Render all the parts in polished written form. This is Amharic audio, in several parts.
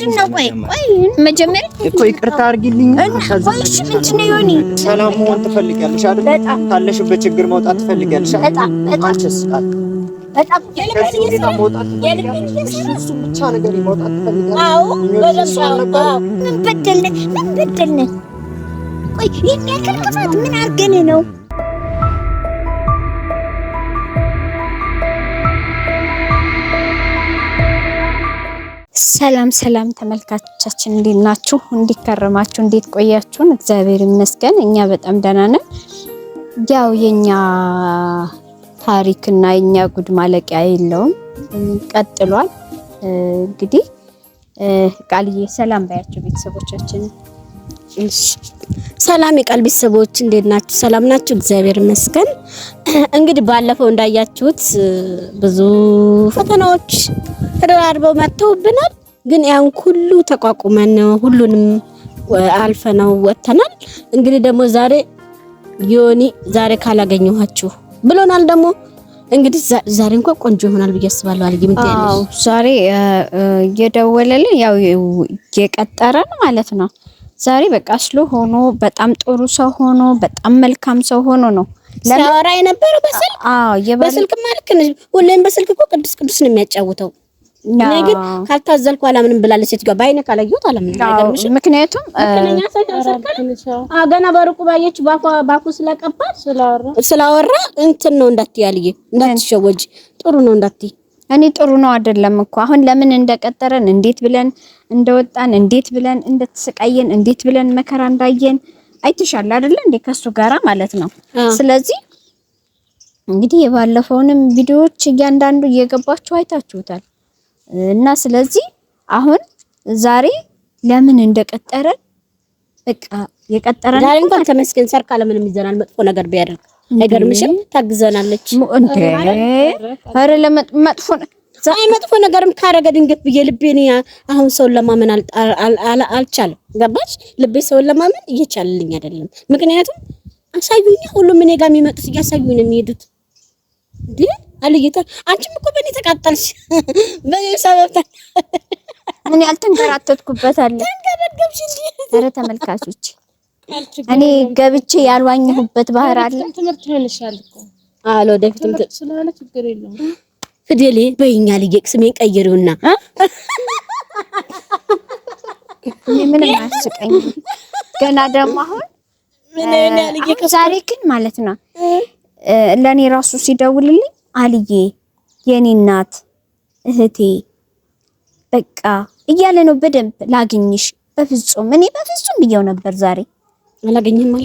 ምንድነው? ቆይ መጀመሪያ እኮ ይቅርታ አድርጊልኝ። ቆይ እሺ ምንድነው? ዮኒ ሰላም መሆን ትፈልጊያለሽ አይደል? ካለሽበት ችግር መውጣት ትፈልጊያለሽ አይደል? አንቺስ በጣም እሱ ብቻ ነገር መውጣት ትፈልጊያለሽ? አዎ ምን በደልን? ቆይ የሚያክል ክፋት ምን አድርገን ነው? ሰላም ተመልካቾቻችን እንዴት ናችሁ? እንዴት ከረማችሁ? እንዴት ቆያችሁን? እግዚአብሔር ይመስገን እኛ በጣም ደህና ነን። ያው የኛ ታሪክና የኛ ጉድ ማለቂያ የለውም፣ ቀጥሏል። እንግዲህ ቃልዬ ሰላም ባያችሁ ቤተሰቦቻችን። ሰላም የቃል ቤተሰቦች እንዴት ናችሁ? ሰላም ናችሁ? እግዚአብሔር ይመስገን። እንግዲህ ባለፈው እንዳያችሁት ብዙ ፈተናዎች ተደራርበው መጥተውብናል። ግን ያን ሁሉ ተቋቁመን ሁሉንም አልፈነው ወጥተናል። እንግዲህ ደግሞ ዛሬ ዮኒ ዛሬ ካላገኘኋችሁ ብሎናል። ደግሞ እንግዲህ ዛሬ እንኳን ቆንጆ ይሆናል ብዬ አስባለሁ። አልጊም አዎ ዛሬ እየደወለልን ያው የቀጠረን ማለት ነው። ዛሬ በቃ ስሎ ሆኖ በጣም ጥሩ ሰው ሆኖ በጣም መልካም ሰው ሆኖ ነው ለማራ የነበረው በስልክ። አዎ በስልክ ማለት ሁሌም በስልክ እኮ ቅዱስ ነው የሚያጫውተው። እኔ ግን ካልታዘልኩ አላምንም ብላለች ሴትዮ። ባይኔ ካላየሁት አላምንም። አይገርምሽ? ምክንያቱም ገና በሩቁ ባየች ባኩ ስለቀባት ስላወራ እንትን ነው እንዳትያልይ፣ እንዳትሸወጂ። ጥሩ ነው እንዳትይ። እኔ ጥሩ ነው አይደለም እኮ አሁን ለምን እንደቀጠረን እንዴት ብለን እንደወጣን እንዴት ብለን እንደተሰቃየን እንዴት ብለን መከራ እንዳየን አይተሻል አይደለ እንዴ? ከሱ ጋራ ማለት ነው። ስለዚህ እንግዲህ የባለፈውንም ቪዲዮዎች እያንዳንዱ እየገባችሁ አይታችሁታል። እና ስለዚህ አሁን ዛሬ ለምን እንደቀጠረን በቃ የቀጠረን ዛሬ እንኳን ተመስገን ሰርካ ለምንም ይዘናል። መጥፎ ነገር ቢያደርግ አይገርምሽም? ታግዘናለች እንዴ? አረ መጥፎ ነገርም ካረገ ድንገት ብዬ ልቤን አሁን ሰውን ለማመን አልቻለም። ገባሽ? ልቤ ሰውን ለማመን እየቻለልኝ አይደለም። ምክንያቱም አሳዩኝ፣ ሁሉም እኔ ጋር የሚመጡት እያሳዩኝ ነው የሚሄዱት። እንዴ አልይታ አንቺም እኮ በእኔ ተቃጠልሽ። በኔ ሰበብ ምን ያልተንከራተትኩበት አለ። ተንገበገብሽ እንዴ? አረ ተመልካቾች እኔ ገብቼ ያልዋኘሁበት ባህር አለ። ትምህርት ሆነሻል እኮ አሎ ወደፊትም ስለሆነ ችግር የለውም። ፍዴሌ በእኛ ልጅ ስሜን ቀይሩና ምን ማስቀኝ ገና ደግሞ አሁን ዛሬ ግን ማለት ነው ለኔ ራሱ ሲደውልልኝ አልዬ የኔ እናት እህቴ በቃ እያለ ነው በደንብ ላግኝሽ። በፍጹም እኔ በፍጹም ብየው ነበር ዛሬ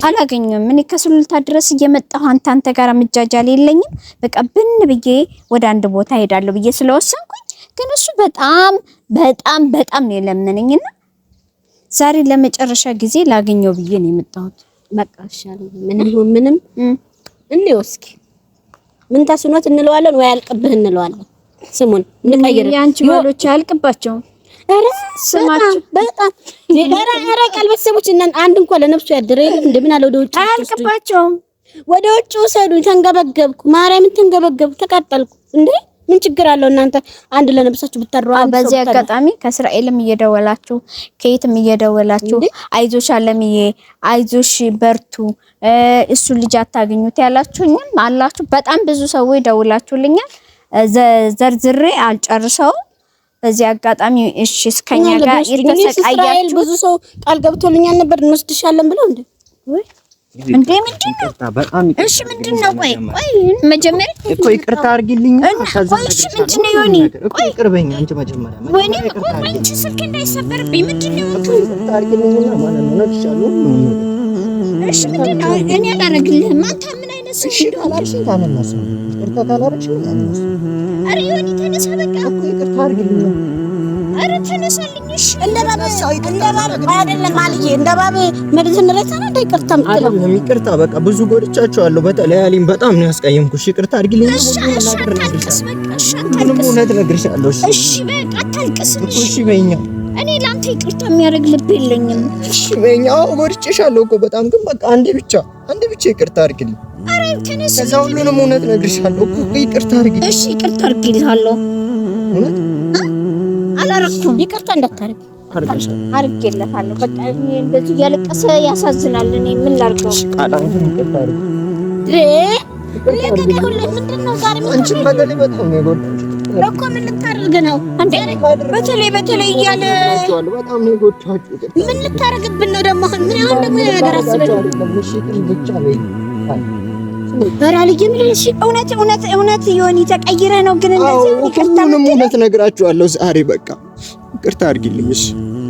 አላገኘም። እኔ ከሱሉልታ ድረስ እየመጣሁ አንተ ጋር መጃጃል የለኝም። በቃ ብን ብዬ ወደ አንድ ቦታ ሄዳለሁ ብዬ ስለወሰንኩኝ ግን እሱ በጣም ነው የለመነኝና ዛሬ ለመጨረሻ ጊዜ ላገኘው ብዬ ነው የመጣሁት። በቃ እሻለ ምንም እንዴው እስኪ ምን ታስኖት እንለዋለን ወይ አልቀብህ እንለዋለን። ስሙን እንቀይር። ያንቺ ባሎች አልቀባቸው አረ ስማችሁ በጣም ኧረ ቀልበት ሰዎች እና አንድ እንኳን ለነፍሱ ያደረ እንደምን አለ ወደ ውጭ አልቀባቸው ወደ ውጭ ወሰዱኝ። ተንገበገብኩ፣ ማርያምን ተንገበገብኩ፣ ተቃጠልኩ። እንዴ ምን ችግር አለው እናንተ አንድ ለነብሳችሁ ብታረው? በዚህ አጋጣሚ ከእስራኤልም እየደወላችሁ ከየትም እየደወላችሁ አይዞሽ አለምዬ አይዞሽ በርቱ እሱ ልጅ አታገኙት ያላችሁኝም አላችሁ። በጣም ብዙ ሰዎች ደውላችሁልኛል። ዘርዝሬ አልጨርሰውም። በዚህ አጋጣሚ እሺ እስከኛ ጋር የተሰቃያችሁ ብዙ ሰው ቃል ገብቶልኛል ነበር እንወስድሻለን ብለው እንዴ ምንድነው? እሺ ምንድነው? ቆይ መጀመሪያ እኮ ይቅርታ አድርጊልኝ። እሺ ምንድነው? ዮኒ ቆይ ይቅርበኝ። አንቺ መጀመሪያ ወይኔ አንቺ ስልክ እንዳይሰበርብኝ ምንድነው? ይቅርታ አድርጊልኝና ማለት ነው ነግሻለሁ። እሺ ምንድነው? እኔ አላረግልህም። አንተ ምን አይነት ሰው አላልሽ? ታነናስ ይቅርታ ካላረግሽ ምን ያነስ? አረ ዮኒ ተነሳ፣ በቃ እኮ ይቅርታ አድርጊልኝ። አረ ተነሳልኝ። እሺ እንደባብ አይደለም አልዬ፣ እንደባብ መድህን ረታና ይቅርታ ምትለው ይቅርታ በቃ ብዙ ጎድቻቸዋለሁ። በተለይ አሊም በጣም ነው ያስቀየምኩሽ። ይቅርታ አድርጊልኝ። እሺ አታልቅስ፣ በቃ እሺ ምንም እውነት ነግርሻለሁ። እሺ በቃ አታልቅስ። እሺ በይኛ። እኔ ላንተ ይቅርታ የሚያደርግ ልብ የለኝም። እሺ በይኛ። አዎ ጎድቼሻለሁ እኮ በጣም ግን በቃ አንዴ ብቻ ይቅርታ አድርጊልኝ። አረ ተነሳ፣ ከዛ ሁሉንም እውነት ነግርሻለሁ እኮ ይቅርታ አድርጊልኝ። እሺ ይቅርታ አድርጊልሃለሁ። እውነት አላረኩም። ይቅርታ እንዳታረግ አድርጌለታለሁ። በቃ እንደዚህ እያለቀሰ ያሳዝናል። እኔ ምን ላድርገው? ቃላንቺን ይቅርታ አድርጊ። ምንድነው ዛሬ አንቺን በተለይ በጣም ነው የጎዳሽ እኮ። ምን ልታደርግ ነው እንዴ? በተለይ እያለ በጣም ነው የጎዳችሁ። ምን ልታደርግብን ነው ደግሞ? አሁን ምን አሁን ደግሞ ነገር አስበን ብቻ በይ በራልዬ ምን እሺ፣ እውነት ዮኒ ተቀይረ ነው ግን እንደዚህ ይቅርታ ምንም እውነት ነግራችኋለሁ ዛሬ። በቃ ይቅርታ አድርጊልኝ እሺ።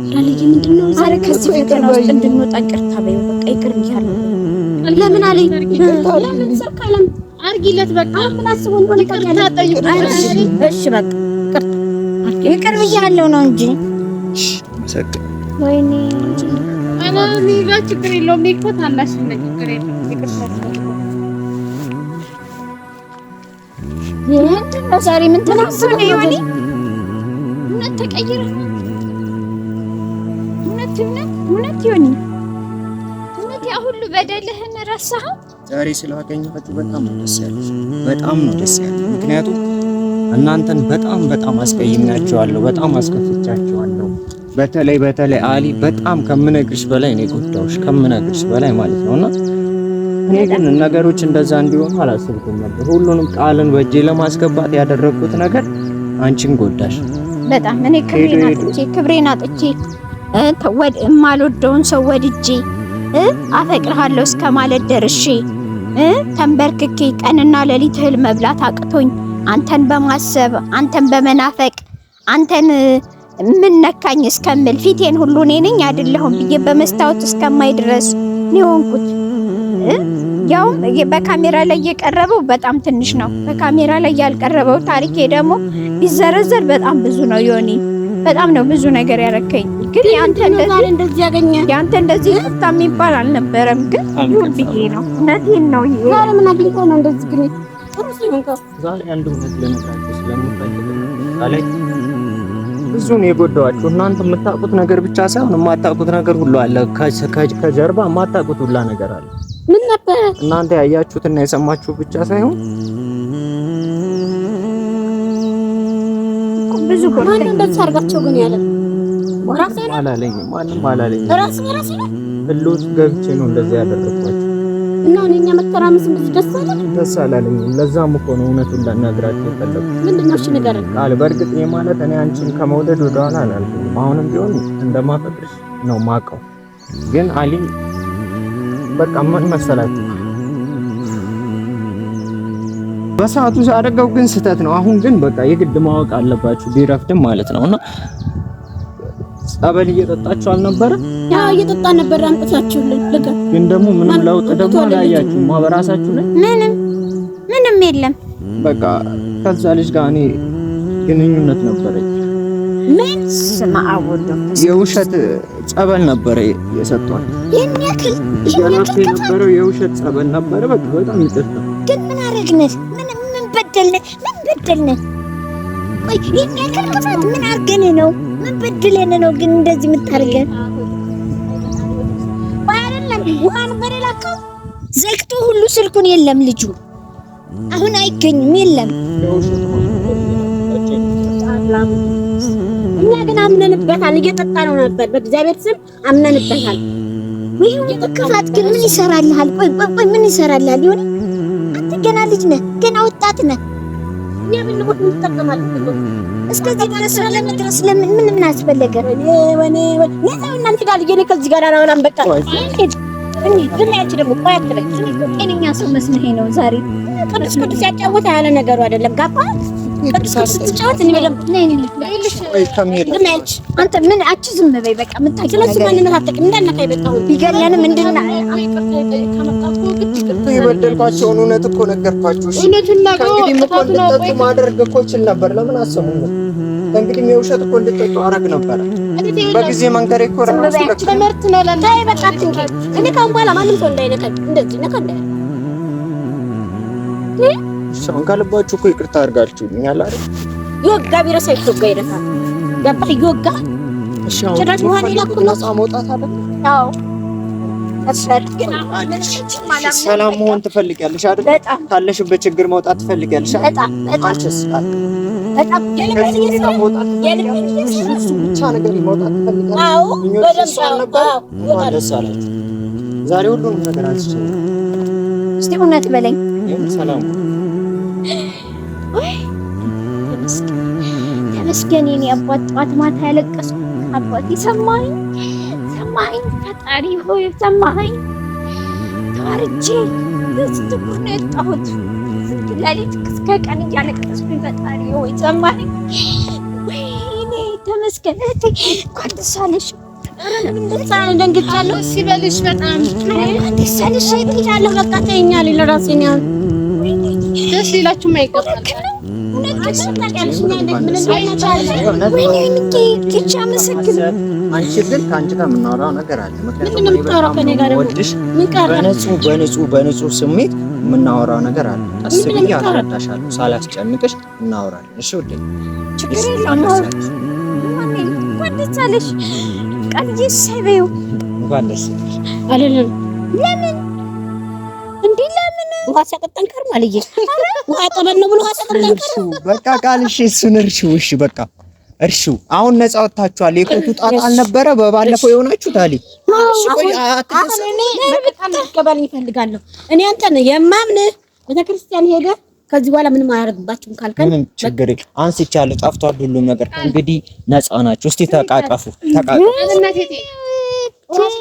በራልዬ ምንድነው ዛሬ ከዚህ ፈተና ውስጥ እንድንወጣ ይቅርታ በይው። በቃ ይቅር ብያለሁ። ለምን አለኝ? ለምን ሰካለም አርጊለት። በቃ ምን አስበው እንደሆነ ይቅርታ ጠይቁ። እሺ በቃ ይቅር ብያለሁ ነው እንጂ ሰክ ወይኔ አና ኒጋ ችግር የለውም። እኮ ታናሽ ነኝ፣ ችግር የለውም። ይቅርታ ምንድነው ዛሬ ምን ተናገረ ነው ዮኒ? እውነት ተቀይረ? እውነት ዮኒ? እውነት ያ ሁሉ በደልህን ረሳኸው? ዛሬ ስላገኘኋችሁ በጣም ነው ደስ ያለኝ። በጣም ነው ደስ ያለኝ። ምክንያቱም እናንተን በጣም አስቀይሜያቸዋለሁ፣ በጣም አስከፍቻቸዋለሁ። በተለይ አሊ በጣም ከምነግርሽ በላይ ነው የጎዳሁሽ፣ ከምነግርሽ በላይ ማለት ነውና እኔ ግን ነገሮች እንደዛ እንዲሆኑ አላሰብኩም ነበር። ሁሉንም ቃልን በእጄ ለማስገባት ያደረኩት ነገር አንቺን ጎዳሽ በጣም። እኔ ክብሬን አጥቼ የማልወደውን ሰው ወድጄ አፈቅርሃለሁ እስከማለት ደርሼ ተንበርክኬ ቀንና ሌሊት እህል መብላት አቅቶኝ አንተን በማሰብ አንተን በመናፈቅ አንተን ምን ነካኝ እስከምል ፊቴን ሁሉ እኔ ነኝ አይደለሁም ብዬ በመስታወት እስከማይ ድረስ ነው የሆንኩት። ያው በካሜራ ላይ የቀረበው በጣም ትንሽ ነው። በካሜራ ላይ ያልቀረበው ታሪኬ ደግሞ ቢዘረዘር በጣም ብዙ ነው ዮኒ። በጣም ነው ብዙ ነገር ያረከኝ። ግን ያንተ እንደዚህ ይቅርታ የሚባል አልነበረም። ግን ይሁን ብዬ ነው። እውነቴን ነው። ይሄ ዛሬ ምን አግኝቶ ነው እንደዚህ? ግን ጥሩ ሲሆን ዛሬ አንድ እውነት ለነግራችሁ ስለምፈልግ ብዙ ነው የጎዳኋችሁ። እናንተ የምታውቁት ነገር ብቻ ሳይሆን የማታውቁት ነገር ሁሉ አለ። ከጀርባ የማታውቁት ሁላ ነገር አለ። ምን ነበር? እናንተ ያያችሁትና የሰማችሁት ብቻ ሳይሆን ብዙ ማን እንደዚህ አድርጋቸው ግን ያለ ማንም አላለኝም። ራስ ነው ሁሉስ ገብቼ ነው እንደዚህ ያደረኳችሁ እና እኛ መተራመስ እንደዚህ ደስ አላለኝም። ለዛም እኮ ነው እውነቱን ልነግራችሁ የፈለኩት። ምንድነው? እሺ ንገረኝ። በእርግጥ ማለት እኔ አንቺን ከመውደድ ወደ ኋላ አላልኩም። አሁንም ቢሆን እንደማፈቅርሽ ነው ማውቀው። ግን አሊ በቃ ምን መሰላችሁ በሰዓቱ ሳደርገው ግን ስህተት ነው። አሁን ግን በቃ የግድ ማወቅ አለባችሁ ቢረፍድም ማለት ነውና ጸበል እየጠጣችሁ አልነበረ? ያው እየጠጣን ነበር። አምጥታችሁልን ልክ ግን ደግሞ ምንም ለውጥ ደግሞ አላያችሁም። ማበራሳችሁ ላይ ምንም የለም። በቃ ከዛ ልጅ ጋር እኔ ግንኙነት ነበረኝ። ምን ስማአወዶ የውሸት ጸበል ነበረ የሰጧት። የሚያክል የነበረው የውሸት ጸበል ነበረ። በቃ በጣም ይጥርታ። ግን ምን አረግነት? ምን በደልነ? ቆይ የሚያክል ክፋት ምን አርገን ነው? ምን በድለን ነው ግን እንደዚህ የምታርገን? ባይረለም ውሃን በሌላከው ዘግቶ ሁሉ ስልኩን የለም ልጁ አሁን አይገኝም። የለም እኛ ግን አምነንበታል። እየጠጣ ነው ነበር። በእግዚአብሔር ስም አምነንበታል። ወይ ክፋት ግን ምን ይሰራልሃል? ቆይ ምን ይሰራልሃል? ይሁን አንተ ገና ልጅ ነህ፣ ገና ወጣት ነህ። እኛ ብንሞት ምን ተጠቀማለህ? እስከዚህ ድረስ ለመድረስ ምን አስፈለገ? ወኔ እናንተ ጋር ልጄ ከዚህ ጋር አላወራም። በቃ ግን ያቺ ደግሞ ቆይ አትበል። ጤነኛ ሰው መስለህ ነው ዛሬ ቅዱስ ያጫወተ ያለ ነገሩ አይደለም። ጋባ ቅዱስ ስትጫወት እኔ በለም አንተ ምን አቺ ዝም በይ በቃ። የምታውቂው ነገር ማንነት አትጠቅም እንዳልነካ ይበቃው ቢገለንም እንድና የበደልኳቸውን እውነት እኮ ነገርኳችሁ። እሺ ከእንግዲህ እኮ እንድትጠጡ ማድረግ እኮ እችል ነበር። ለምን አሰሙኝ? ከእንግዲህ የውሸት እኮ እንድትጠጡ አረግ ነበር። በጊዜ መንገሬ እኮ ራሱ ትምህርት ነው ለታይ በቃ ትንኪ እኔ ካሁን በኋላ ማንም ሰው እንዳይነካኝ እንደዚህ ነካ እንደ ሰውን ካልባችሁ እኮ ይቅርታ አድርጋችሁልኛል አይደል? ይወጋ ቢረሳ ይወጋ ይረሳል። ገባህ? ይወጋ ጭራሽ መሆን ይላኩ ነፃ መውጣት አይደል? አዎ ሰላም መሆን ትፈልጊያለሽ አይደል? ካለሽበት ችግር መውጣት ትፈልጊያለሽ አይደል? አንቺስ በጣም ዛሬ ሁሉንም ነገር አትችልም። እስቲ እውነት በለኝ። ሰላም ተመስገን የኔ አባት። ጠዋት ማታ ያለቀስኩ አባቴ ሰማኸኝ፣ ፈጣሪ ሆይ ሰማኸኝ። ተዋርጄ ትኩር ነው የወጣሁት። ሌሊት እስከ ቀን እያለቀስኩኝ ፈጣሪ ሆይ ሰማኸኝ። ወይኔ ተመስገን እህቴ፣ እንኳን ደስ አለሽ። ደንግጫለሁ ሲበልሽ በጣም ደስ አለሽ። እሄዳለሁ በቃ ተይኛል። ለራሴ ነው ደስ ሊላችሁ የማይገባል። አንቺ ግን ከአንቺ ጋር የምናወራው ነገር አለ። በንጹህ ስሜት የምናወራው ነገር አለ። ቀስ ብዬ አስረዳሻለሁ፣ ሳላስጨንቅሽ እናወራለን። እሺ ውዴ፣ ችግር የለውም። ደስ አለሽ ቃልዬ፣ ሳይበይው እንኳን ደስ አለሽ አለልን። ለምን እንዴ? ለምን ውሃ ሰቀጠን ከርማ ልዬ ውሃ ጠበል ነው ብሎ ውሃ ሰቀጠን ከርማ። በቃ ቃልሽ እሱን እርሺው። እሺ በቃ እርሺው። አሁን ነፃ ወጣችኋል። የቆቱ ጣጣ አልነበረ በባለፈው የሆናችሁ ታሊ። እሺ ቆይ አትከሰኝ። በጣም ተቀበልኝ እፈልጋለሁ። እኔ አንተን የማምንህ ቤተክርስቲያን ሄደ ከዚህ በኋላ ምንም አያደርግባችሁም ካልከን ምንም ችግር የለም። አንስቻለሁ፣ ጠፍቷል ሁሉም ነገር። እንግዲህ ነፃ ናችሁ። እስቲ ተቃቀፉ። እናቴ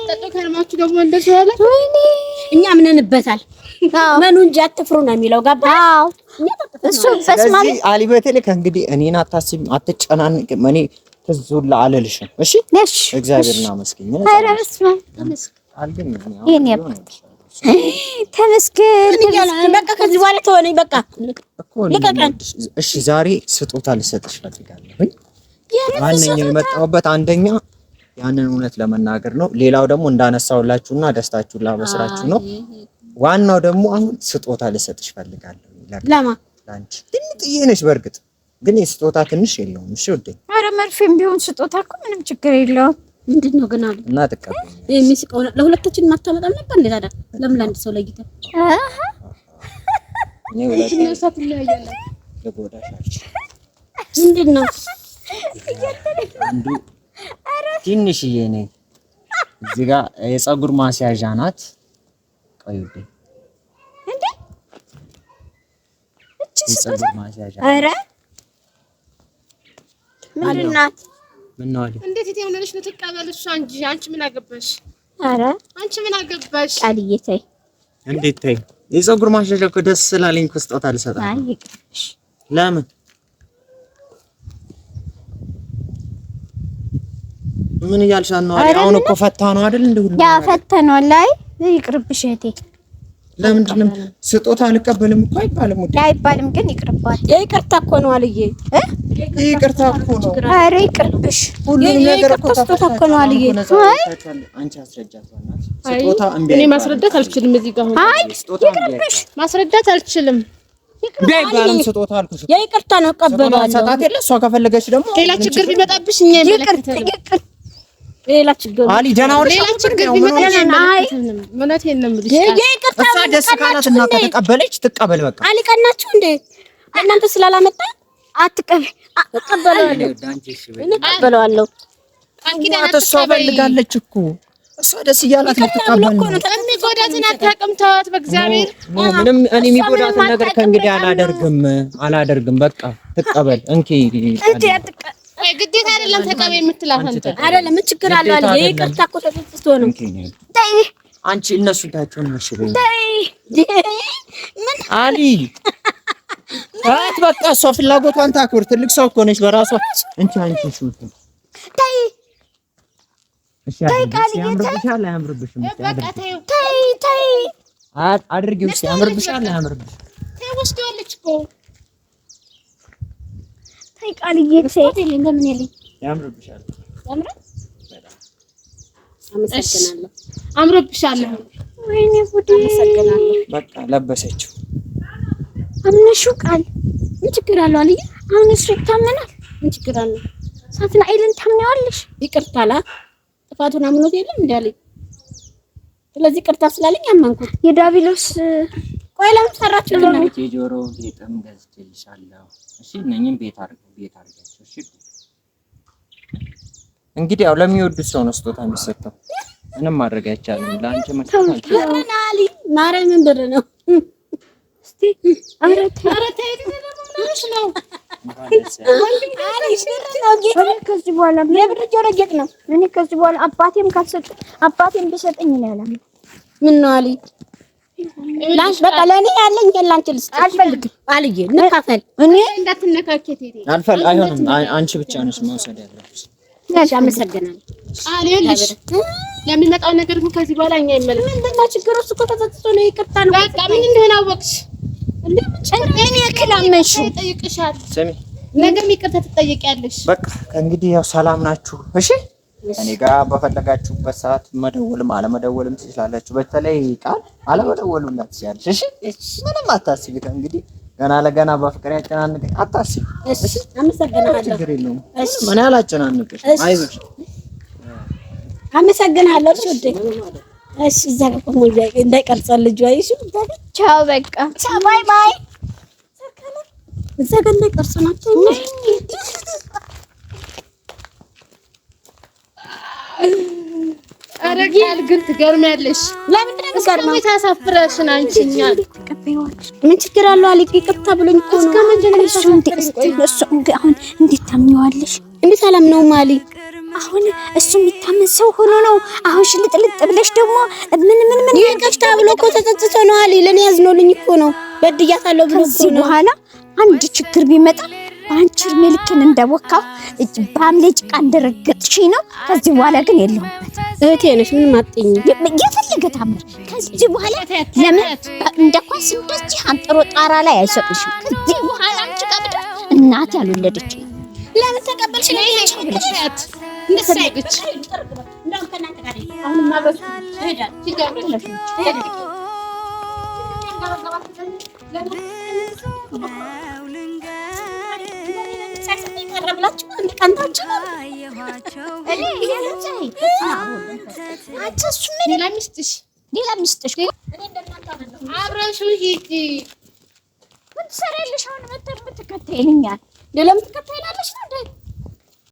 ተጠጡ ከርማችሁ ደግሞ እንደዚህ ያለ እኛ ምንንበታል። መኑ እንጂ አትፍሩ ነው የሚለው። ገባ? አዎ እሱ በስማም አሊ በተለይ ከእንግዲህ እኔን አታስቢም፣ አትጨናንቅም። እኔ ትዙላ አለልሽም። እሺ እግዚአብሔርና መስገን ነው። ኧረ በስማም አልገኝ የኔ አባት ተመስገን። በቃ ከዚህ በኋላ ተወኝ በቃ ልቀቀን። እሺ ዛሬ ስጦታ ልሰጥሽ ፈልጋለሁ። ዋነኛው የመጣሁበት አንደኛ ያንን እውነት ለመናገር ነው። ሌላው ደግሞ እንዳነሳውላችሁና ደስታችሁን ላበስራችሁ ነው። ዋናው ደግሞ አሁን ስጦታ ልሰጥሽ ፈልጋለሁ። ለማ ላንቺ ትንሽዬ ነሽ፣ በእርግጥ ግን የስጦታ ትንሽ የለውም። እሺ ውዴ፣ ኧረ መርፌም ቢሆን ስጦታ እኮ ምንም ችግር የለውም። ምንድነው ግን አለ እና ተቀበል። የሚስቀው ለሁለታችን ማታመጣም ነበር እንዴ ታዲያ? ለምን ለአንድ ሰው ለይተህ ነው ወላሂ ለጎዳሻች ምንድነው አንዱ ትንሽዬ ነኝ። እዚህ ጋር የፀጉር ማስያዣ ናት። ቆይ ውዴ፣ እንዴ እቺ ስጦታ ማስያዣ። ኧረ ምንድን ናት? ምን ነው አለ? እንዴት የሆነልሽ ነው? ተቀበልሽ እንጂ አንቺ ምን አገባሽ? ኧረ አንቺ ምን አገባሽ? ቃልዬ ተይ። እንዴት ተይ? የፀጉር ማስያዣ እኮ ደስ ስላለኝ እኮ ስጦታ ልሰጣት። አይ ይቅርብሽ። ለምን? ምን እያልሻት ነው? አሁን እኮ ፈታ ነው አይደል? እንደ ሁሉ ያ ፈተነው ላይ ይቅርብሽ እህቴ። ለምንድን ነው ስጦታ አልቀበልም እኮ አይባልም? ውዴ አይባልም፣ ግን ይቅርባል። ይቅርታ እኮ ነው አልዬ። ይቅርታ እኮ ነው። ኧረ ይቅርብሽ። ሁሉም ነገር እኮ ስጦታ እኮ ነው አልዬ። አንቺ አስረጃት በእናትሽ። ስጦታ እምቢ እኔ ማስረዳት አልችልም። እዚህ ጋር ሆነ አይ ይቅርብሽ። ማስረዳት አልችልም። ባይባልም ስጦታ አልኩሽ። የይቅርታ ነው እቀበላለሁ። ሰጣት የለ እሷ ከፈለገች ደግሞ ሌላ ችግር ቢመጣብሽ እኛ ይመለከተናል። ሌላ ችግር አሊ ደህና ወደ ሌላ ችግር ቢመጣብሽ እውነቴን ነው የምልሽ። የይቅርታ እሷ ደስ ካላት እና ከተቀበለች ትቀበል። በቃ አልቀናችሁ እንዴ እናንተ ስላላመጣ አትቀበል። እቀበላለሁ። እቀበላለሁ። እሷ ፈልጋለች እኮ እሷ ደስ እያላት ልትቀበል ነው። የሚጎዳትን አታውቅም። ተዋት በእግዚአብሔር። ምንም እኔ የሚጎዳትን ነገር ከእንግዲህ አላደርግም። በቃ ትቀበል። እንኪ ግዴታ አይደለም ተቀበይ የምትላት አንተ አይደለም። ምን ችግር አለው አለ። የይቅርታ እኮ ተጽፎ ነው። አንቺ እነሱ ታቸውን አሽበኝ ምን አሊ በቃ እሷ ፍላጎቷን ታክብር። ትልቅ ሰው እኮ ነች በራሷ። አንቺ ሹት ተይ እሺ፣ ያምርብሻል አያምርብሽም? ተይ አድርጊው። እሺ፣ ያምርብሻል አያምርብሽም? ተይ ወስደዋለች እኮ ተይ ቃልዬ ተይ። እንደምን ያለኝ ያምርብሻል። አመሰግናለሁ። አምሮብሻል። ወይኔ ጉዴ። አመሰግናለሁ። በቃ ለበሰችው። አምነሽው ቃል ምን ችግር አለው አልዬ? አሁን እሱ ይታመናል። ምን ችግር አለው? ሳትናኤልን ታምነዋለሽ? ይቅርታ አላ ጥፋቱን አምኖት የለም እንዳለኝ ስለዚህ ቅርታ ስላለኝ አመንኩት። የዳቢሎስ ቆይ ለምን ሰራችሁ ነው? የጆሮ ጌጥም ገዝቼልሻለሁ። እሺ እነኝም ቤት አድርጋቸው። እሺ እንግዲህ ያው ለሚወዱት ሰው ነው ስጦታ የሚሰጠው። ምንም ማድረግ አይቻልም። ለአንቺ መጥቷል። ማርያምን ብር ነው። እስቲ አረተ ነው ከዚህ በኋላ የብር ጆሮ ጌጥ ነው። እኔ ከዚህ በኋላ አባቴም ቢሰጠኝ ነው ያለው። ምን ነው አሊ ላንቺ በቃ ለኔ ያለኝ ላንቺ ልስጥ አልፈልግም። አልዬ እንካፈል። እኔ እንዳትነካከት ሄዴ አይሆንም። አንቺ ብቻ ነሽ መውሰድ ያለብሽ። እሺ አመሰግናለሁ። አልልሽ ለሚመጣው ነገር ግን ከዚህ በኋላ እኛ ይመለስ። ምንድን ነው ችግሩ? እሱ እኮ ተጸጽቶ ነው ይቅርታ ነው። በቃ ምን እንደሆነ አወቅሽ። እኔ ክላመንሽ ጠይቅሻል። ስሚ ነገም ይቅርታ ትጠይቂያለሽ። በቃ ከእንግዲህ ያው ሰላም ናችሁ። እሺ እኔ ጋር በፈለጋችሁበት ሰዓት መደወልም አለመደወልም ትችላላችሁ። በተለይ ቃል አለመደወልም ትችላለሽ። እሺ ምንም አታስቢ። ከእንግዲህ ገና ለገና በፍቅር ያጨናንቀኝ አታስቢ። እሺ አመሰግናለሁ። ችግር የለውም። ምን ያላጨናንቀሽ? አይዞሽ። አመሰግናለሁ። እሺ እሺ እዛ ጋር ቆሞ እንዳይቀርጸን ልጅ አይሽ። ቻው በቃ ቻው ባይ ባይ። እዛ ጋር እንዳይቀርጸናቸው አረጋል ግን ትገርሚያለሽ። ለምንድን ነው የምትገርመው? ታሳፍረሽን አንቺኛል። ምን ችግር አለው? አሊ ይቅርታ ብሎኝ እኮ ነው። እሱ አሁን እንዴት ታምኚዋለሽ? እንዴት ሰላም ነው ማሊ? አሁን እሱ የሚታመን ሰው ሆኖ ነው። አሁን ሽልጥልጥ ብለሽ ደግሞ ምን ይቅርታ ብሎ እኮ ተጸጽቶ ነው አሊ። ለኔ ያዝኖልኝ እኮ ነው። በድያታለሁ ብሎ እኮ ነው። በኋላ አንድ ችግር ቢመጣ በአንቺ እድሜ ልክን እንደወካው በሐምሌ ጭቃ እንደረገጥሽኝ ነው። ከዚህ በኋላ ግን የለሁበት። እህቴ ነሽ፣ ምንም አትይኝ። የፈለገ ታምር ከዚህ በኋላ ለምን እንደ ኳስ እንደዚህ አንጥሮ ጣራ ላይ አይሰጥሽም። ከዚህ በኋላ አንቺ ጋር ብደር እናት ያልወለደች ለምን ተቀበልሽ? ለይቻው ብለሽ እንደሰይግች እንደውም ከናንተ ጋር አሁን ማበሱ ሄዳል ሲጋብረሽ ቀረብላችሁ አንድ ቀንታችሁ እኔ ይሄንታይ አንቺ እሱ ምን ሌላ ሚስጥሽ እኔ እንደናንተ አይደለም። አብረሽ ሂጂ። ምን ትሰሪያለሽ? አሁን መተር የምትከተይልኛል። ለምን ትከተይላለሽ? ነው